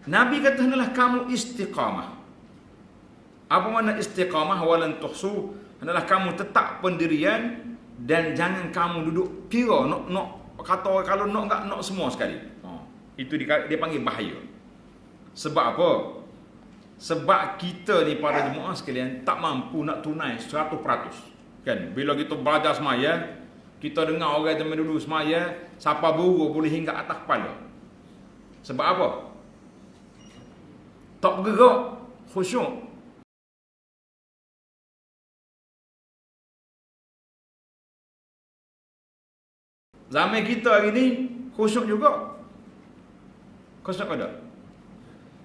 Nabi kata hendaklah kamu istiqamah. Apa makna istiqamah? Walan tuhsu, hendaklah kamu tetap pendirian dan jangan kamu duduk kira nak kata kalau nak enggak semua sekali. Itu dia panggil bahaya. Sebab apa? Sebab kita ni para jemaah sekalian tak mampu nak tunai 100%. Kan? Bila kita belajar semaya, kita dengar orang zaman dulu semaya, siapa buru boleh hingga atas kepala. Sebab apa? Tak bergerak, khusyuk. Zaman kita hari ni khusyuk juga. Khusyuk ada.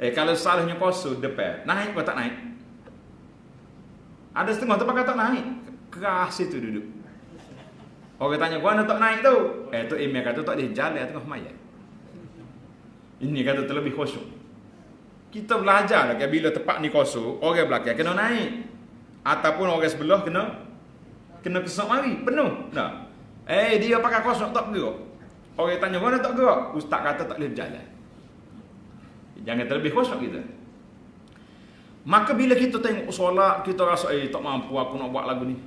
Kalau salahnya kosong depan, naik atau tak naik? Ada setengah tempat kata naik. Keras itu duduk. Orang tanya, gua nak tak naik tu? Tu email kata tak dia jalan tengah maya. Ini kata terlebih khusyuk. Kita belajar lah, bila tempat ni kosong, orang belakang kena naik. Ataupun orang sebelah kena kesak mari, penuh. Nah. Dia pakai kosong tak bergerak. Orang tanya, gua nak tak bergerak? Ustaz kata tak boleh berjalan. Jangan terlebih khusyuk kita. Maka bila kita tengok solat, kita rasa tak mampu aku nak buat lagu ni.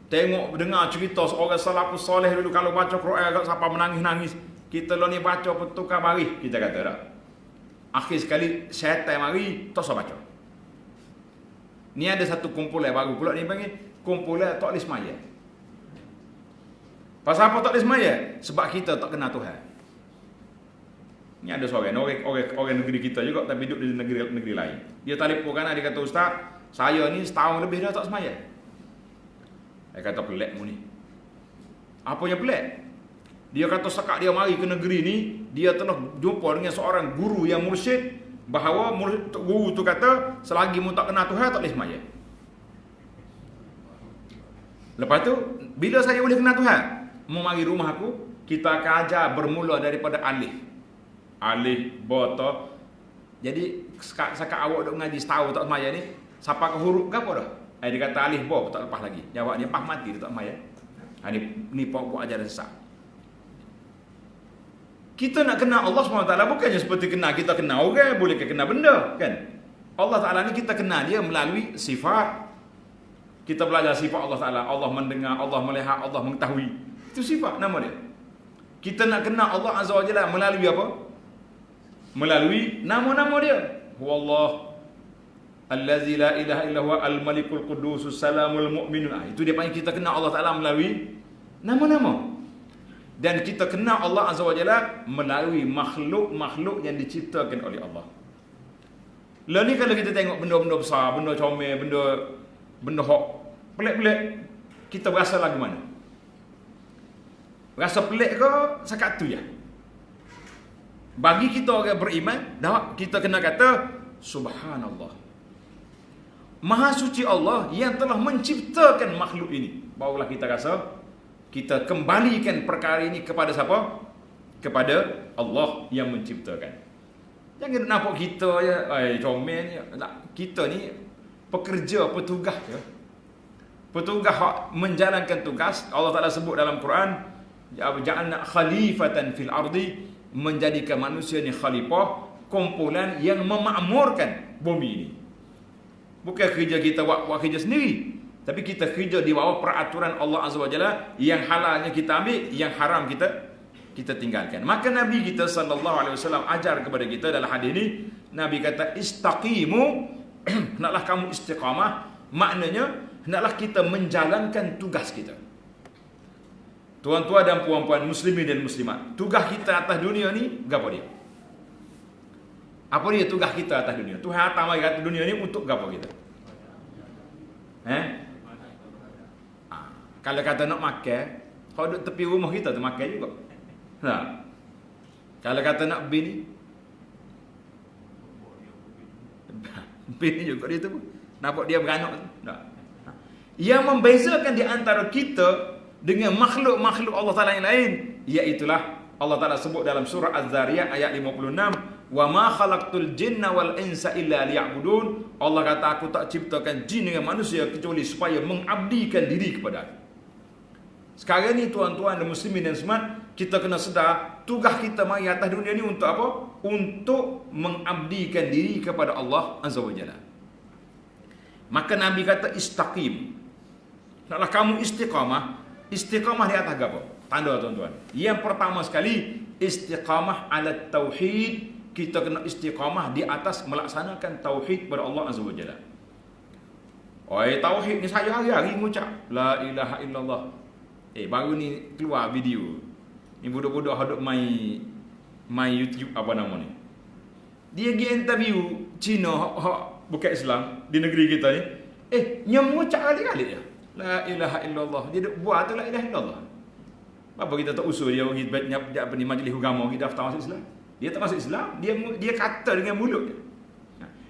Tengok dengar cerita seorang salafus soleh dulu kalau baca Quran agak siapa menangis-nangis. Kita lo ni baca bertukar baris, kita kata tak. Akhir sekali syaitan mari tak usah baca. Ni ada satu kumpulan baru pula ni panggil kumpulan tak boleh semaya. Pasal apa tak boleh semaya? Sebab kita tak kenal Tuhan. Ni ada seorang orang negeri kita juga tapi duduk di negeri lain. Dia telefon kan, dia kata, "Ustaz, saya ni setahun lebih dah tak semaya." Saya kata, "Pelik mu ni." Apanya pelik? Dia kata sekak dia mari ke negeri ni, dia telah jumpa dengan seorang guru yang mursyid bahawa guru tu kata selagi mu tak kenal Tuhan tak boleh semaya. Lepas tu bila saya boleh kenal Tuhan, mu mari rumah aku, kita akan ajar bermula daripada alif. Alif, bata. Jadi sekat awak duk ngaji setahun tak semaya ni, siapa ke huruf ke apa dah? Dia kata alif ba tak lepas lagi. Jawab dia pas mati dia tak semaya. Ni pokok ajaran sesat. Kita nak kenal Allah SWT bukannya seperti kenal kita kenal orang, boleh kenal benda kan? Allah Taala ni kita kenal dia melalui sifat. Kita belajar sifat Allah Taala. Allah mendengar, Allah melihat, Allah mengetahui. Itu sifat nama dia. Kita nak kenal Allah Azza wa Jalla melalui apa? Melalui nama-nama dia. Huwallah allazi la ilaha illa huwa al-malikul qudusus salamul mu'minun. Itu dia panggil kita kenal Allah Taala melalui nama-nama. Dan kita kenal Allah Azza wa Jalla melalui makhluk-makhluk yang diciptakan oleh Allah. Lalu ni kalau kita tengok benda-benda besar, benda comel, benda hok pelik-pelik, kita berasa lagu mana? Rasa pelik ke sekat tu je? Bagi kita orang beriman, dah kita kena kata subhanallah. Maha suci Allah yang telah menciptakan makhluk ini. Barulah kita rasa kita kembalikan perkara ini kepada siapa? Kepada Allah yang menciptakan. Jangan nampak kita je, comel ni. Kita ni pekerja, petugas je. Petugas menjalankan tugas. Allah Ta'ala sebut dalam Quran, ja'alna khalifatan fil ardi, menjadikan manusia ni khalifah, kumpulan yang memakmurkan bumi ini. Bukan kerja kita buat kerja sendiri, tapi kita kerja di bawah peraturan Allah Azza wa Jalla. Yang halalnya kita ambil, yang haram kita tinggalkan. Maka Nabi kita sallallahu alaihi wasallam ajar kepada kita dalam hadis ini, Nabi kata istaqimu, hendaklah kamu istiqamah. Maknanya hendaklah kita menjalankan tugas kita. Tuan-tuan dan puan-puan muslimin dan muslimat, tugas kita atas dunia ni gapo dia? Apa dia tugas kita atas dunia? Tuhan atas mari atas dunia ni untuk gapo kita? Kalau kata nak makan, kau duduk tepi rumah kita tu makan juga. Kalau kata nak bini, bini juga dia tu. Nampak dia beranak tu. Yang membezakan di antara kita dengan makhluk-makhluk Allah Ta'ala yang lain, iaitulah Allah Ta'ala sebut dalam surah Az-Zariyat ayat 56, wa ma khalaqtul jinna wal insa illa liya'budun. Allah kata aku tak ciptakan jin dengan manusia kecuali supaya mengabdikan diri kepada aku. Sekarang ni tuan-tuan dan muslimin dan muslimat, kita kena sedar tugas kita mari atas dunia ni untuk apa? Untuk mengabdikan diri kepada Allah Azza wa Jalla. Maka Nabi kata istaqim. Naklah kamu istiqamah. Istiqamah di atas apa? Tanda tuan-tuan. Yang pertama sekali istiqamah ala tauhid. Kita kena istiqamah di atas melaksanakan tauhid kepada Allah Azza wa Jalla. Tauhid ni saya hari-hari mengucap la ilaha illallah. Baru ni keluar video. Ni budak-budak hadap main YouTube apa nama ni. Dia pergi interview Cina hak bukan Islam di negeri kita ni. Nyam mengucap kali-kali je. La ilaha illallah. Dia duk buat tu la ilaha illallah. Apa kita tak usul dia pergi apa ni majlis agama pergi daftar masuk Islam. Dia tak masuk Islam, dia kata dengan mulut dia.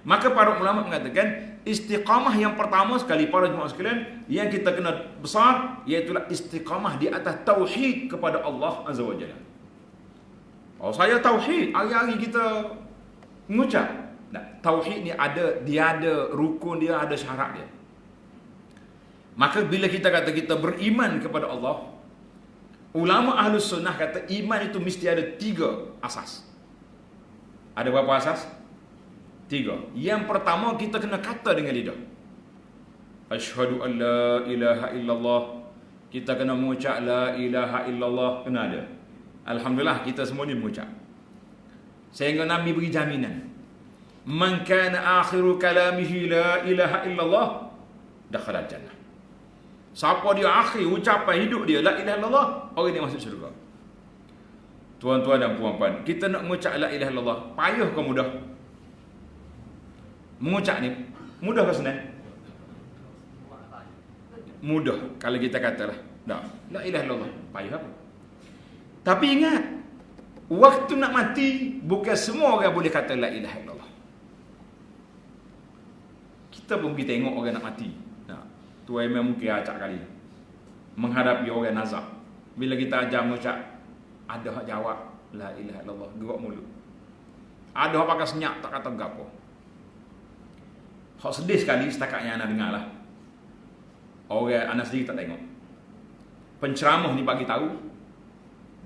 Maka para ulama mengatakan istiqamah yang pertama sekali para jemaah sekalian yang kita kena besar iaitu istiqamah di atas tauhid kepada Allah Azza wa Jalla. Saya tauhid, hari-hari kita mengucap. Tauhid ni dia ada rukun dia, ada syarat dia. Maka bila kita kata kita beriman kepada Allah, ulama Ahlus Sunnah kata iman itu mesti ada 3 asas. Ada berapa asas? 3. Yang pertama kita kena kata dengan lidah. Asyhadu an la ilaha illallah. Kita kena mengucap la ilaha illallah, kena ada. Alhamdulillah kita semua ni mengucap. Sehingga Nabi beri jaminan. Man kana akhiru kalamihi la ilaha illallah dakhala jannah. Siapa dia akhir ucapan hidup dia la ilaha illallah, orang dia masuk syurga. Tuan-tuan dan puan-puan, kita nak mengucap la ilaha illallah, payah ke mudah? Mengucap ni mudah ke senang? Mudah kalau kita katalah dah la ilaha illallah, payah apa? Tapi ingat, waktu nak mati bukan semua orang boleh kata la ilaha illallah. Kita pun pergi tengok orang nak mati. Tu memang mungkin acak kali menghadapi orang nazak. Bila kita ajar mengucap, ada hak jawab la ilaha illallah, gerak mulut. Ada hak pakai senyap tak kata gapo. Hak sedih sekali setakatnya anak dengar lah. Orang anak sendiri tak tengok. Penceramah ni bagi tahu,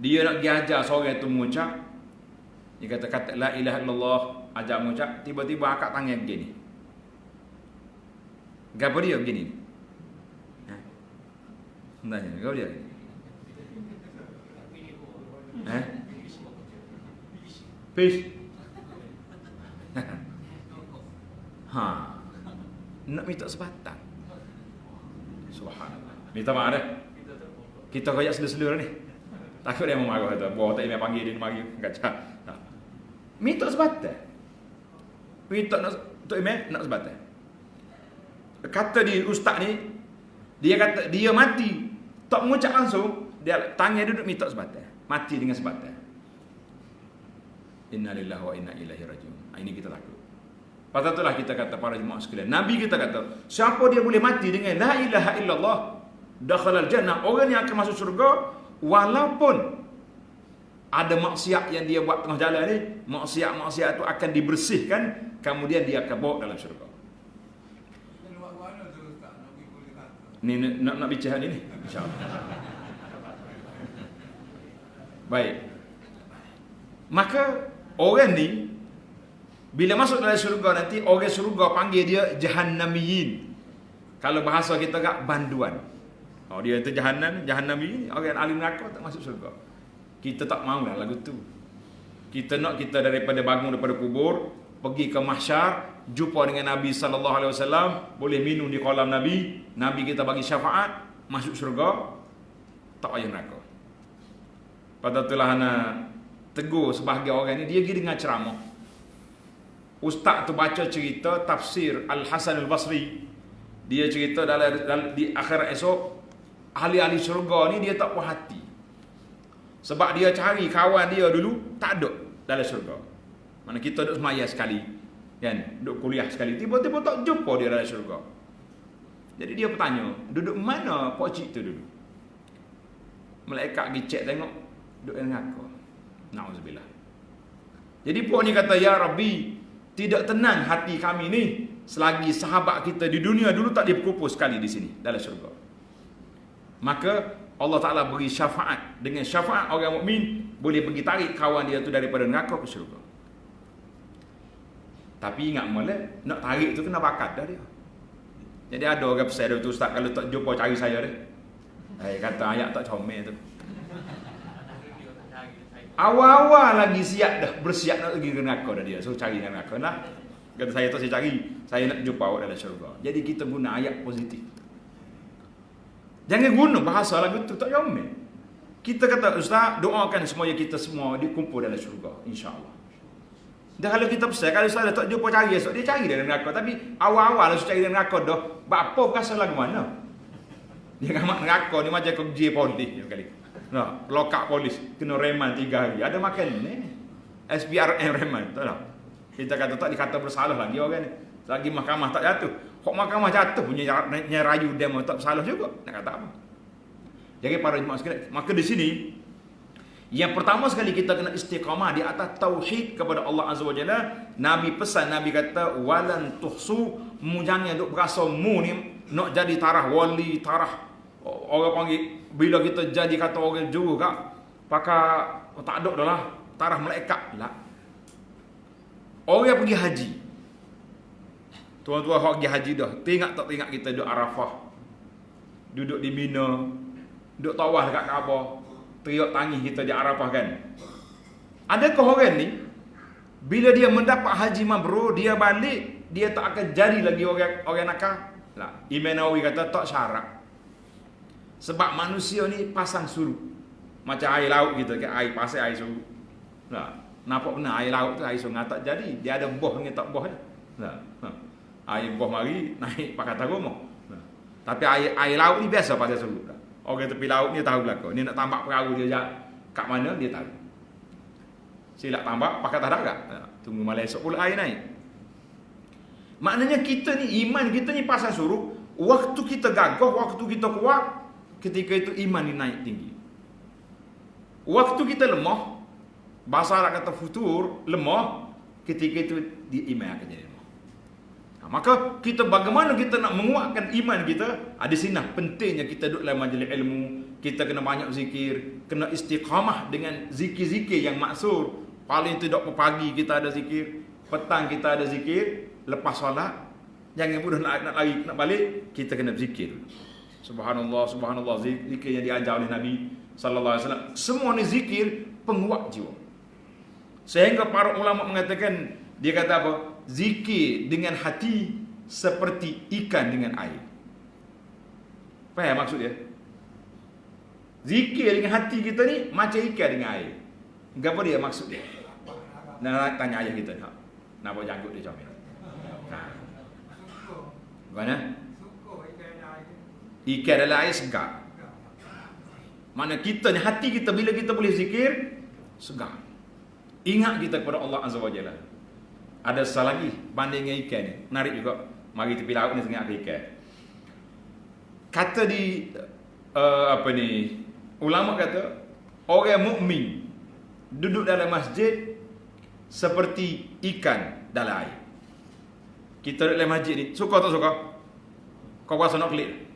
dia nak pergi ajar seorang tu mengucap. Dia kata la ilaha illallah, ajar mengucap, tiba-tiba angkat tangan begini. Gapo dia begini? Tanya, kau dia? Fish. Nak minta sebatang. Subhanallah. Minta maaf dah. Kita koyak selur-selur ni. Takut dia memarah kata, bawa tak email panggil dia mari kacau. Minta sebatang. Minta nak untuk email nak sebatang. Kata dia ustaz ni, dia kata dia mati tak mengucap langsung, dia tangan duduk minta sebatang, mati dengan sebatang. Innalillahi wa inna ilaihi rajiun. Ini kita takut. Pasal itulah kita kata para jemaah sekalian, Nabi kita kata, siapa dia boleh mati dengan la ilaha illallah, dakhalal jannah, orang yang akan masuk syurga walaupun ada maksiat yang dia buat tengah jalan ni, maksiat-maksiat itu akan dibersihkan, kemudian dia akan bawa dalam syurga. Ni nak bicara ni insya-Allah. Baik. Maka orang ni bila masuk dalam syurga nanti, orang syurga panggil dia jahannamiyin. Kalau bahasa kita kat banduan. Dia itu jahannamiyin, orang ahli neraka tak masuk syurga. Kita tak maulah lagu tu. Kita nak kita daripada bangun daripada kubur, pergi ke mahsyar, jumpa dengan Nabi sallallahu alaihi wasallam, boleh minum di kolam Nabi, Nabi kita bagi syafaat, masuk syurga, tak payah neraka. Pada itulah ana tegur sebahagian orang ni, dia pergi dengar ceramah. Ustaz tu baca cerita tafsir Al-Hasan Al-Basri. Dia cerita dalam di akhirat esok, ahli-ahli syurga ni dia tak puas hati. Sebab dia cari kawan dia dulu tak ada dalam syurga. Mana kita duduk semaya sekali, kan, duduk kuliah sekali, tiba-tiba tak jumpa dia dalam syurga. Jadi dia bertanya, duduk mana Pak Cik tu dulu? Malaikat pergi cek tengok, duduk dengan aku. Na'udzubillah. Jadi Pak ni kata, ya Rabbi, tidak tenang hati kami ni selagi sahabat kita di dunia dulu tak dipukul sekali di sini dalam syurga. Maka Allah Ta'ala beri syafaat. Dengan syafaat orang mukmin boleh pergi tarik kawan dia tu daripada neraka ke syurga. Tapi ingat mula, nak tarik tu kena bakat dah dia. Jadi ada orang pesan dia tu, Ustaz, kalau tak jumpa cari saya dia. Kata ayat tak comel tu. Awal-awal lagi siap dah, bersiap nak pergi ke neraka dah dia. So cari neraka lah. Kata saya tak saya cari, saya nak jumpa awak dalam syurga. Jadi kita guna ayat positif. Jangan guna bahasa lagu tu tak comel. Kita kata, Ustaz, doakan semuanya kita semua dikumpul dalam syurga, insya-Allah. Dah kalau kita pesan, kalau Ustaz tak jumpa cari esok, dia cari dalam neraka. Tapi awal-awal Ustaz cari dalam neraka dah, apa perasaan lagu mana? Dia ngamak neraka ni macam kerja polis kali. Nah, lokak polis kena reman 3 hari. Ada makan ni. SPRM reman, tak tak. Kita kata tak dikata bersalah lagi orang ni. Lagi mahkamah tak jatuh. Kok mahkamah jatuh punya rayu demo tak bersalah juga. Nak kata apa? Jadi para jemaah sekalian, maka di sini yang pertama sekali kita kena istiqamah di atas tauhid kepada Allah Azza wa Jalla. Nabi pesan, Nabi kata walan tuhsu, mu jangan duk berasa mu ni nak jadi tarah wali, tarah orang panggil bila kita jadi kata orang juga pakai tak ada dah lah tarah malaikat lah. Orang pergi haji, tuan-tuan hok pergi haji dah, tengok tak tengok kita duduk Arafah, duduk di Mina, duduk tawaf dekat Kaabah, teriak tangis kita di Arafah kan. Adakah orang ni bila dia mendapat haji mabrur, dia balik, dia tak akan jadi lagi orang nakal? Lah, Imam Nawawi kata tak syarat. Sebab manusia ni pasang surut. Macam air laut kita kan, air pasir, air surut. Nah, nampak benar air laut tu air sungai tak jadi. Dia ada boh dengan tak boh je. Nah, air boh mari naik Pakatan Rumah. Nah, tapi air laut ni biasa pasal surut dah. Orang tepi laut ni tahu belaka. Ni nak tambak perahu dia kat mana dia tahu. Silap tambak Pakatan Darat. Nah, tunggu malam esok pula air naik. Maknanya kita ni, iman kita ni pasal surut. Waktu kita gagah, waktu kita kuat, ketika itu iman ni naik tinggi. Waktu kita lemah, bahasa Arab kata futur, lemah, ketika itu di iman akan jadi lemah. Maka kita bagaimana kita nak menguatkan iman kita? Ada sini pentingnya kita duduk dalam majlis ilmu, kita kena banyak zikir, kena istiqamah dengan zikir-zikir yang maksur. Paling tidak pagi kita ada zikir, petang kita ada zikir, lepas solat jangan mudah nak lari nak balik, kita kena berzikir. Subhanallah, subhanallah, zikir yang diajar oleh Nabi sallallahu alaihi wasallam. Semua ni zikir penguat jiwa. Sehingga para ulama mengatakan, dia kata apa? Zikir dengan hati seperti ikan dengan air. Faham maksud dia? Zikir dengan hati kita ni macam ikan dengan air. Apa dia maksud dia? Nak tanya ayah kita nak. Nampak janggut dia comel. Mana? Ikan dalam air segar. Mana kita ni, hati kita bila kita boleh zikir, segar. Ingat kita kepada Allah Azza wa Jalla. Ada salah lagi banding dengan ikan ni. Menarik juga. Mari tepi laut ni tengok ikan. Kata di ulama kata orang mukmin duduk dalam masjid seperti ikan dalam air. Kita duduk dalam masjid ni, suka tak suka? Kau rasa nak klik?